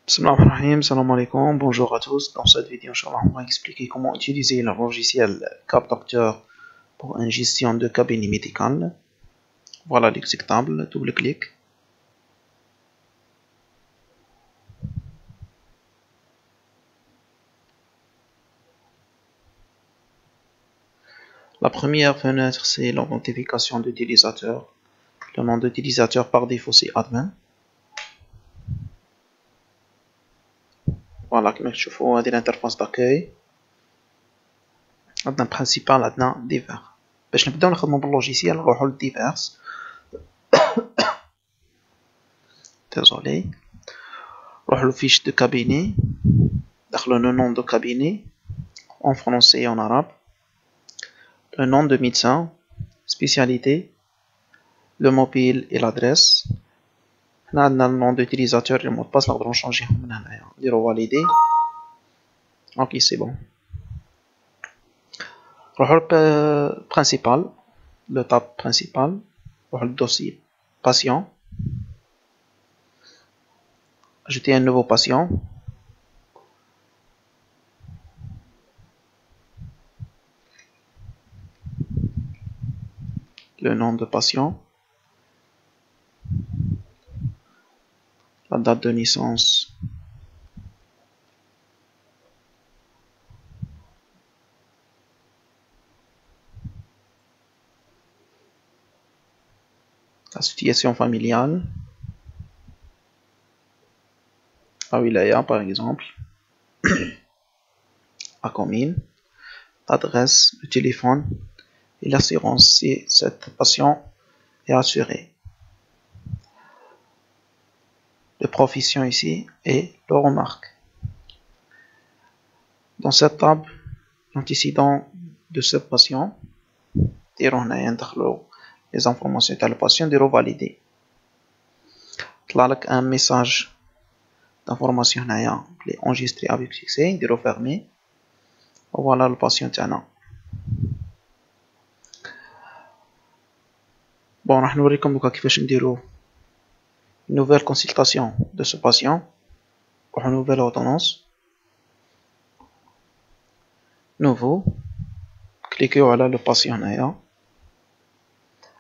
Bismillahirrahmanirrahim, salam alaikum, bonjour à tous. Dans cette vidéo, Inch'Allah, on va expliquer comment utiliser le logiciel Cap Docteur pour une gestion de cabinet médical. Voilà l'exécutable, double-clic. La première fenêtre, c'est l'identification d'utilisateur. Le nom d'utilisateur par défaut, c'est admin. Voilà, comme vous voyez, هذه l'interface d'accueil. عندنا principal, عندنا divers. باش نبداو نخدمو باللوجيسيال نروحو لديفيرس. Désolé. نروحو لفيش دو كابيني. دخلو le nom de cabinet en français et en arabe. Le nom de médecin, spécialité, le mobile et l'adresse. On a le nom d'utilisateur et le mot de passe, on va changer. On va valider. Ok, c'est bon. Le principal, le tab principal, le dossier patient. Ajouter un nouveau patient. Le nom de patient. La date de naissance. La situation familiale. La wilaya par exemple. La commune. L'adresse, le téléphone et l'assurance si cet patient est assuré. Le profession ici et le remarque. Dans cette table, l'antécédent de ce patient, les informations de le patient, de valider. Un message d'information enregistré avec succès, de refermer. Voilà le patient. Bon, nous allons vous montrer comment une nouvelle consultation de ce patient pour une nouvelle ordonnance. Nouveau. Cliquez sur le patient.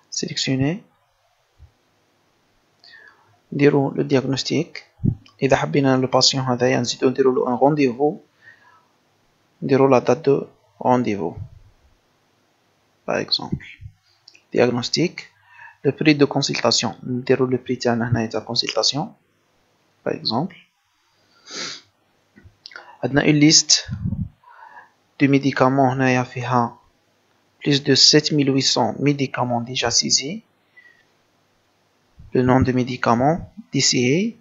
Sélectionnez. Dirons le diagnostic. إذا حبينا le patient هذايا نزيدو نديرو له un rendez-vous. نديرو la date de rendez-vous. Par exemple. Diagnostic. Le prix de consultation. نديرو le prix تاعنا هنايا تاع consultation. Par exemple. عندنا une liste de médicaments هنايا فيها plus de 7800 médicaments déjà saisis. Le nom de médicament, DCA,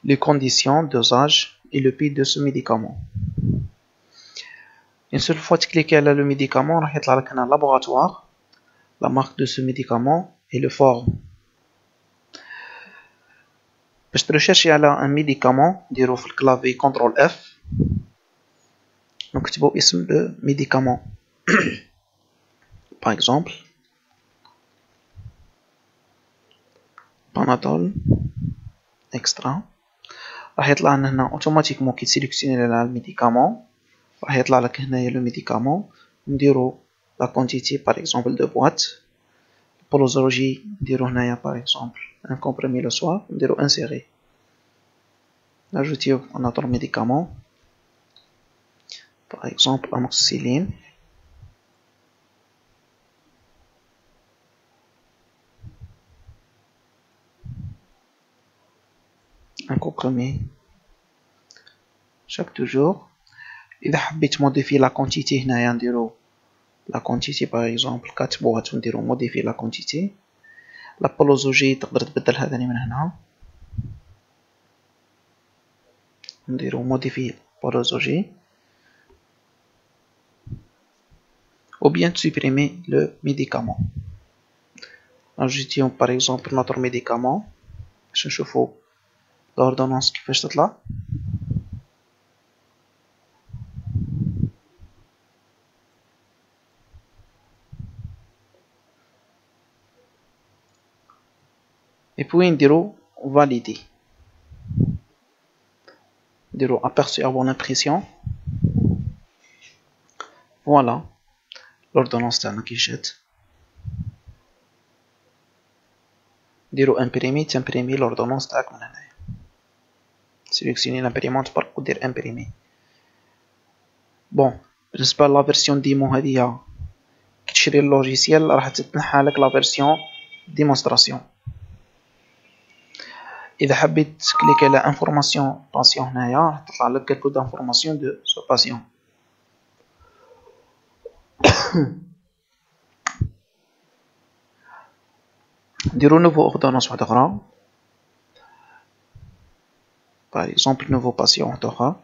les conditions, dosage et le prix de ce médicament. Une seule fois que tu cliques sur le médicament, on va voir un laboratoire, la marque de ce médicament et le forme. Pour rechercher un médicament, on va le clavier CTRL F. Donc, tu vas ici le médicament. Par exemple, Panadol extra. راح يطلع لنا هنا اوتوماتيكمون كي تسيليكسيوني لنا الميديكامون راح يطلع لك هنايا لو ميديكامون نديرو لا كونتيتي باغ اكزومبل دو بواط بولوزولوجي نديرو هنايا باغ اكزومبل ان كومبريمي لو سوار نديرو انسيري ناجوتيو ان اوتر ميديكامون باغ اكزومبل اموكسيسيلين un comprimé chaque jour. إذا حبيت موديفي لا كونتيتي هنايا نديرو لا كونتيتي باغ اكزومبل 4 بواط ونديرو موديفي لا كونتيتي. لا بولوزولوجي تقدر تبدل هذاني من هنا نديرو موديفي بولوزولوجي ou bien supprimer le médicament. Ajoutons par exemple notre médicament باش نشوفو l'ordonnance كيفاش تطلع. Et puis نديرو valider. نديرو aperçu avant l'impression. Voilà l'ordonnance تاعنا كي جات. نديرو imprimer تمبريمي l'ordonnance تاعك من هنايا. سيليكسيوني لامبريمونت برك ودير imprimer. بون بالنسبة لا فيرسيون ديمو هادية كي تشري اللوجيسيال راح تتنحى لك لا فيرسيون ديمونستراسيون. إذا حبيت تكليك على انفورماسيون باسيون هنايا راح تطلع لك كالكو دانفورماسيون دو سو باسيون. نديرو نوفو اوردونونس واحدة أخرى. باغ إكزومبل نوفو باسيون واحدة أخرى.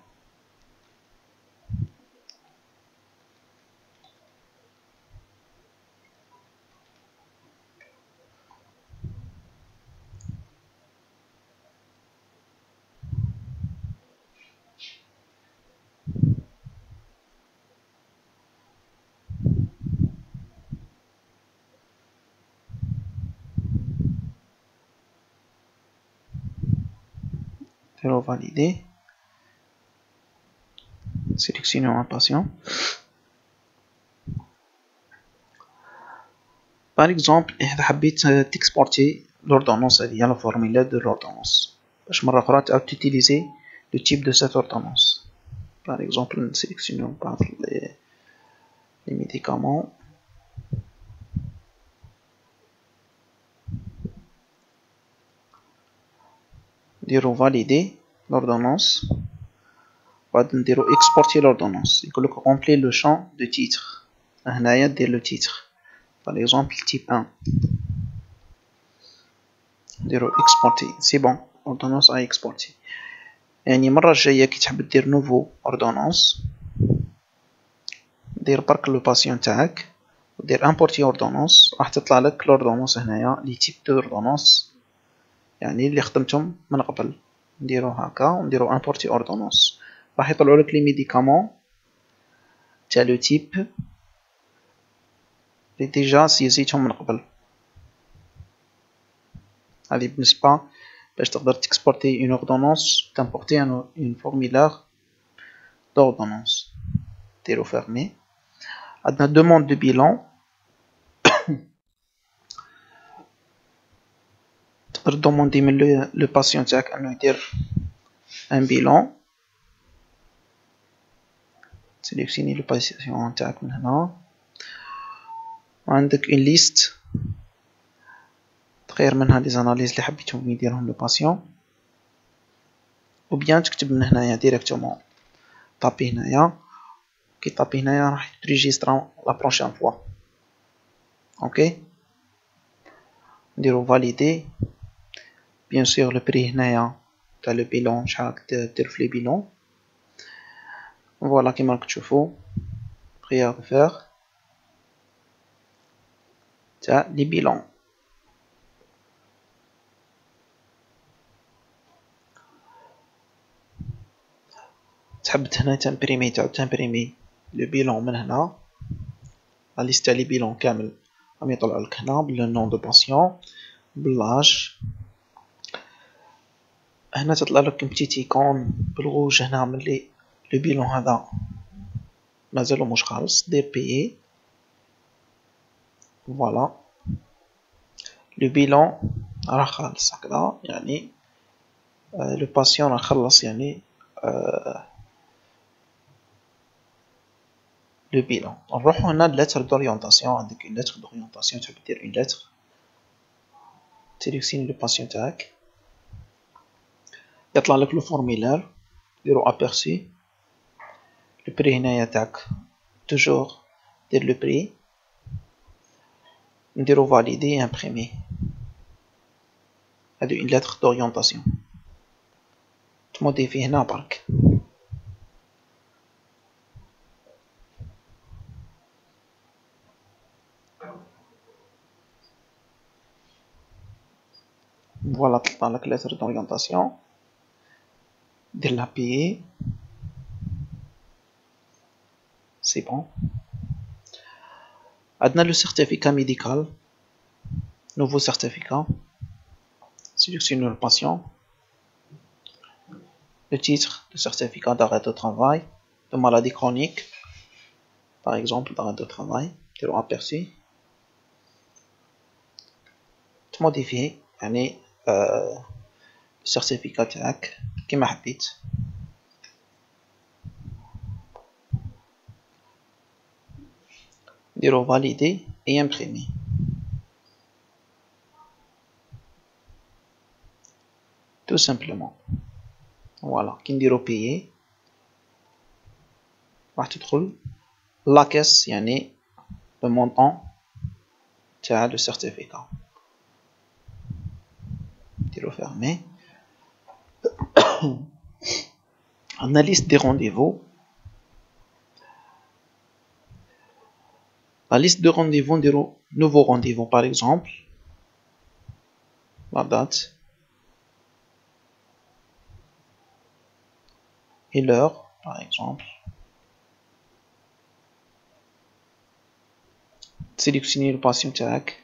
نديرو فاليدي. sélectionnons un patient. Par exemple إذا حبيت تكسبورتي l'ordonnance هذه la formulaire de l'ordonnance باش مرة أخرى تعاود تutiliser le type de cette ordonnance. Par exemple nous sélectionnons par les médicaments. نديرو valider l'ordonnance. بعد نديرو exporter l'ordonnance. يقولك remplir le champ de titre. هنايا دير le titre. Par exemple type 1. نديرو exporter. C'est bon. Ordonnance à exporter. يعني المرة الجاية كي تحب دير نوفو ordonnance دير برك لو باسيون تاعك ودير امبورتي ordonnance راح تطلع لك l'ordonnance هنايا لي تيب دو ordonnance يعني اللي خدمتهم من قبل. نديرو هكا ونديرو امبورتي ordonnance راح يطلعوا لك لي ميديكامون تاع لو تيب لي ديجا سيزيتهم من قبل. هذه بالنسبة باش تقدر تكسبورتي اون ordonnance تامبورتي اون فورميلار d'ordonnance. ديرو fermer. عندنا demande de bilan. تقدر دوموندي من لو باسيون تاعك انه يدير ان بيلون. سيليكسيوني لو باسيون تاعك من هنا. عندك اون ليست تغير منها لي زاناليز اللي حبيتهم يديرهم لو باسيون او بيان تكتب من هنايا ديريكتومون. طابي هنايا كي طابي هنايا راح تريجيسترا لا بروشين فوا. اوكي نديرو فاليدي. بيان سور لو بري هنايا تاع لو بيلون شحال راك دير في لي بيلون. فوالا كيما راك تشوفو بري ا فير تاع لي بيلون. تحب هنا تمبريمي تعاود تمبريمي لو بيلون من هنا. لا ليست تاع لي بيلون كامل راهم يطلعوا لك هنا بالنون دو باسيون باللاج. هنا تطلع لك بتيت ايكون بالغوج هنا ملي لو بيلون هذا مازالو مش خالص دير بيي. فوالا لو بيلون راه خالص هكذا يعني لو باسيون راه خلص يعني لو بيلون. نروحو هنا لتر دوريونطاسيون. عندك اون لتر دوريونطاسيون تحب دير اون لتر. سيليكسيوني لو باسيون تاعك يطلع لك لو فورميلار. ديرو ابيرسي. لو بري هنايا تاعك توجور دير لو بري. نديرو فاليدي امبريمي. هادو اون لتر دوريونطاسيون تموديفي هنا برك. فوالا تطلع لك لتر دوريونطاسيون دير لا بيي. سي بون. عندنا لو سيرتيفيكا ميديكال. نوفو سيرتيفيكا. sélectionne le patient. le titre de certificat d'arrêt de travail, de maladie chronique, par exemple d'arrêt de travail, نديرو aperçu, تموديفي يعني السيرتيفيكا تاعك كيما حبيت. نديرو valider et imprimer. Tout simplement. Voilà, كي نديرو payer راح تدخل la caisse يعني le montant تاع le certificat. نديرو fermer. On a liste des rendez-vous. La liste de rendez-vous, نديرو nouveau rendez-vous par exemple. La date. Et l'heure, par exemple. Sélectionnez le patient تاعك.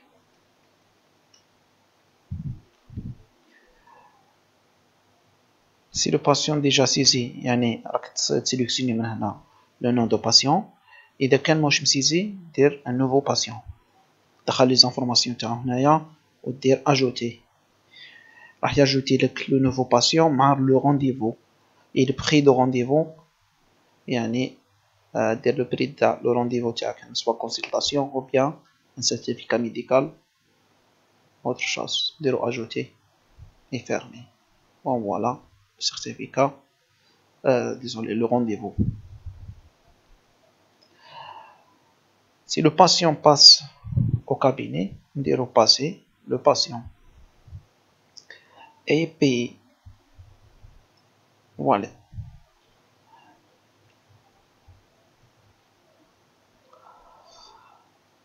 Si le patient déjà saisi, يعني راك تسيليكسيوني من هنا le nom de patient. إذا كان مش مسيزي دير un nouveau patient. دخل les informations تاعو هنايا ودير ajouter. راح يجوتي لك le nouveau patient مع le rendez-vous. Et le prix de rendez-vous يعني دير le prix تاع le rendez-vous تاعك soit consultation ou bien un certificat médical autre chose. ديرو ajouter et fermer. Bon voilà le certificat, désolé, le rendez-vous. Si le patient passe au cabinet, نديرو passer le patient et payer. Voilà.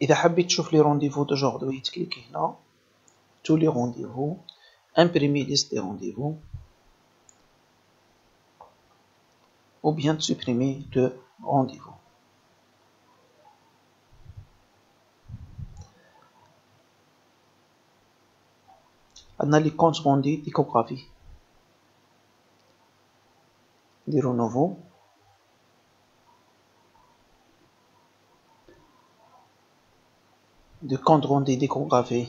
إذا حبيت تشوف لي rendez-vous d'aujourd'hui تكليكي هنا tous les rendez-vous, imprimer liste des rendez-vous ou bien supprimer le rendez-vous. عندنا les comptes rendus d'échographie. نديرو nouveau. de compte rendu d'échographie.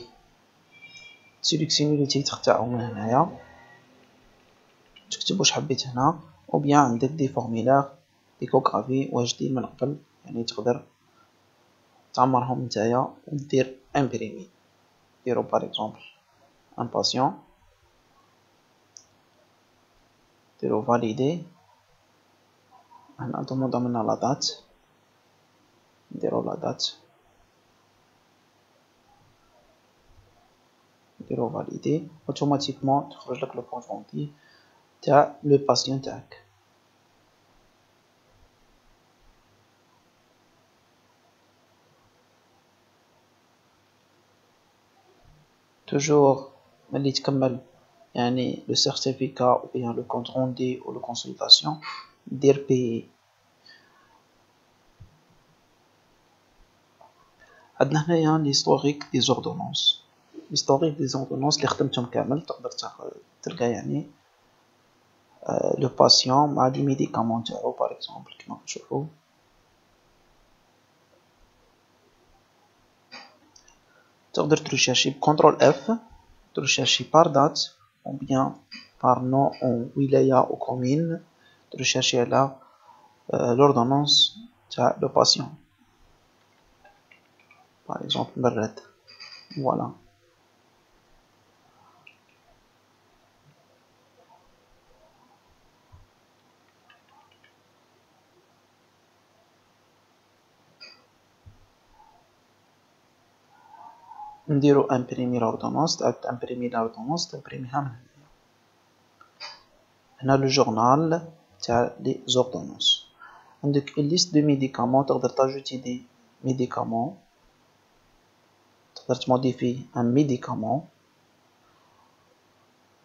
sélectionnez le titre تاعو من هنايا تكتب واش حبيت هنا ou bien عندك دي formulaires d'échographie واجدين من قبل يعني تقدر تعمرهم نتايا ودير imprimer. ديرو par exemple un patient, ديرو valider. هنا demande منا la date, نديرو la date, نديرو valider. automatiquement تخرج لك le compte rendu تاع le patient تاعك. toujours ملي تكمل يعني le certificat ou bien le compte rendu ou la consultation دير payer. عندنا هنايا l'historique des ordonnances. l'historique des ordonnances اللي خدمتهم كامل تقدر تلقى يعني le patient مع les médicaments تاعو par exemple كما تشوفوا. تقدر ترشاشي بكنترول F, ترشاشي par date ou bien par nom ou ولاية ou commune, ترشاشي على l'ordonnance تاع le patient par exemple بالرد. voilà. نديرو imprimer l'ordonnance, تعاود تimprimer l'ordonnance تمبريميها من هنا. هنا le journal تاع les ordonnances. عندك une liste de médicaments تقدر تاجوتي دي médicaments, تقدر تموديفي un médicament.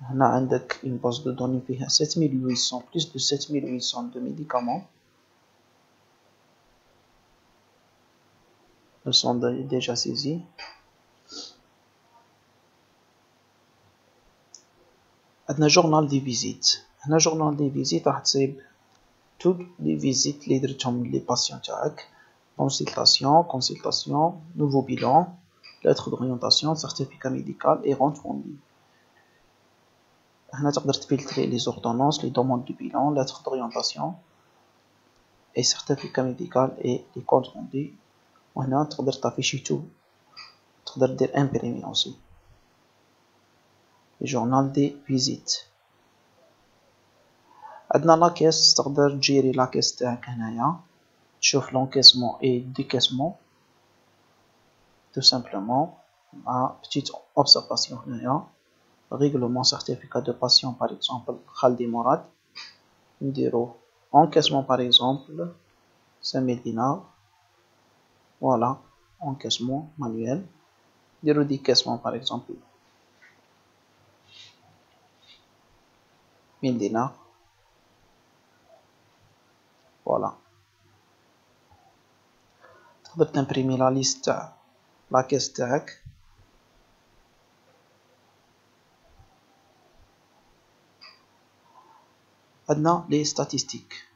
هنا عندك une base de données فيها 7800 plus de 7800 de médicaments. Ils sont déjà saisis. عندنا journal des visites. هنا جورنال دي فيزيت راح تصيب toutes les visites اللي درتهم لي باسيون تاعك consultation, nouveau bilan, lettre d'orientation, certificat médical et compte rendu. هنا تقدر تفلتري les ordonnances, les demandes de bilan, lettre d'orientation et certificat médical et les comptes rendus. وهنا تقدر تافيشي tout. تقدر دير imprimer aussi. journal des visites. عندنا لاكيس تقدر تجيري لاكيس تاعك هنايا تشوف l'encaissement et décaissement tout simplement مع petite observation هنايا règlement certificat de patient par exemple خالدي مراد نديرو encaissement par exemple 5000 dinars voilà encaissement manuel نديرو décaissement par exemple 1000 dinars voilà تقدر تمبريمي لا ليست تاع لاكيس تاعك عندنا لي ستاتيستيك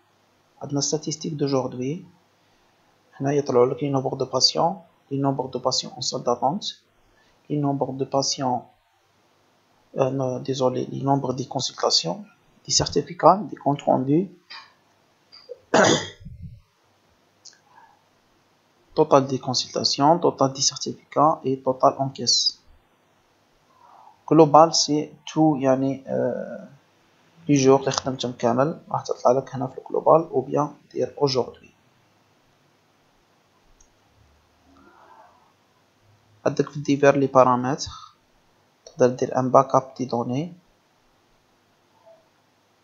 عندنا ستاتيستيك دوجوردي هنا يطلعوا لك لي نومبر دو باسيون لي نومبر دو باسيون en salle d'attente لي نومبر دو باسيون désolé لي نومبر دي consultations des certificats des comptes rendus total des consultations total des certificats et total en caisse global c'est tout يعني لي جور اللي خدمتهم كامل راح تطلع لك هنا في الجلوبال او بيان دير aujourd'hui عندك في ديفير لي بارامتر تقدر دير ان باك اب دي دوني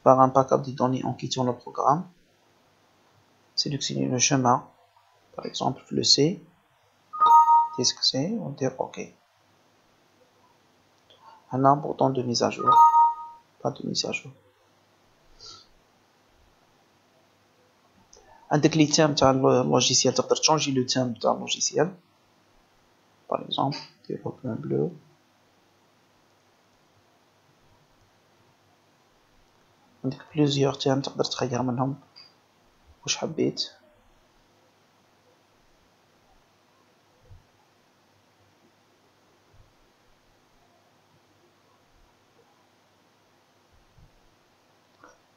par un backup des données en quittant le programme sélectionner le chemin par exemple le C disque C on dit OK un bouton de mise à jour pas de mise à jour عندك لي تيم تاع اللوجيسيال تقدر تشونجي لو تيم تاع اللوجيسيال par exemple ديرو بلون بلو عندك بليزيور تيم تقدر تخير منهم واش حبيت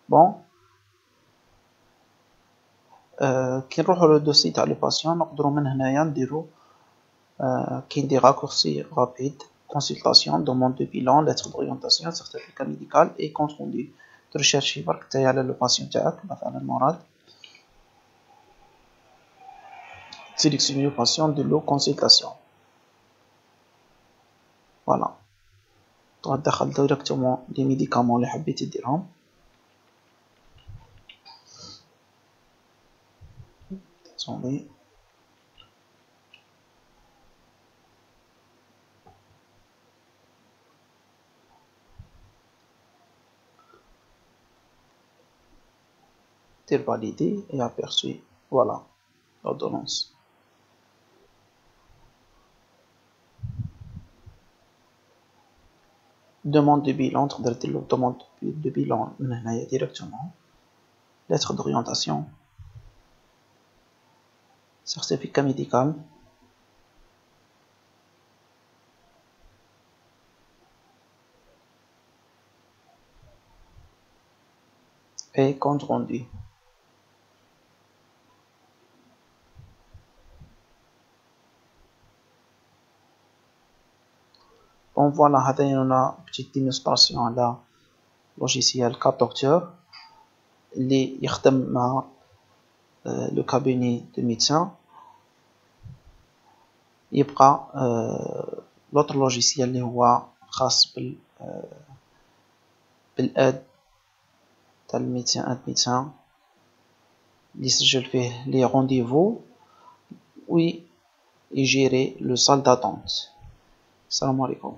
بون كي نروحو للدوسي تاع لي باسيون نقدروا من هنايا نديرو كاين دي راكورسي رابيد consultation demande de bilan lettre d'orientation certificat médical et compte rendu ترشيرشي برك نتايا على لو باسيون تاعك مثلا مراد sélectionner le patient de l'eau consultation voilà تدخل ديريكتومون لي ميديكامون اللي حبيتي ديرهم désolé valider et aperçu voilà l'ordonnance demande de bilan تقدر دير له demande de bilan من هنايا directement lettre d'orientation certificat médical et compte rendu bon voilà هذا لنا petite démonstration على logiciel Cap Docteur اللي يخدم مع le cabinet de médecin يبقى l'autre logiciel اللي هو خاص بالاد تاع الميدسان اد ميدسان اللي يسجل فيه لي رونديفو وي يجيري لو سال داتونت السلام عليكم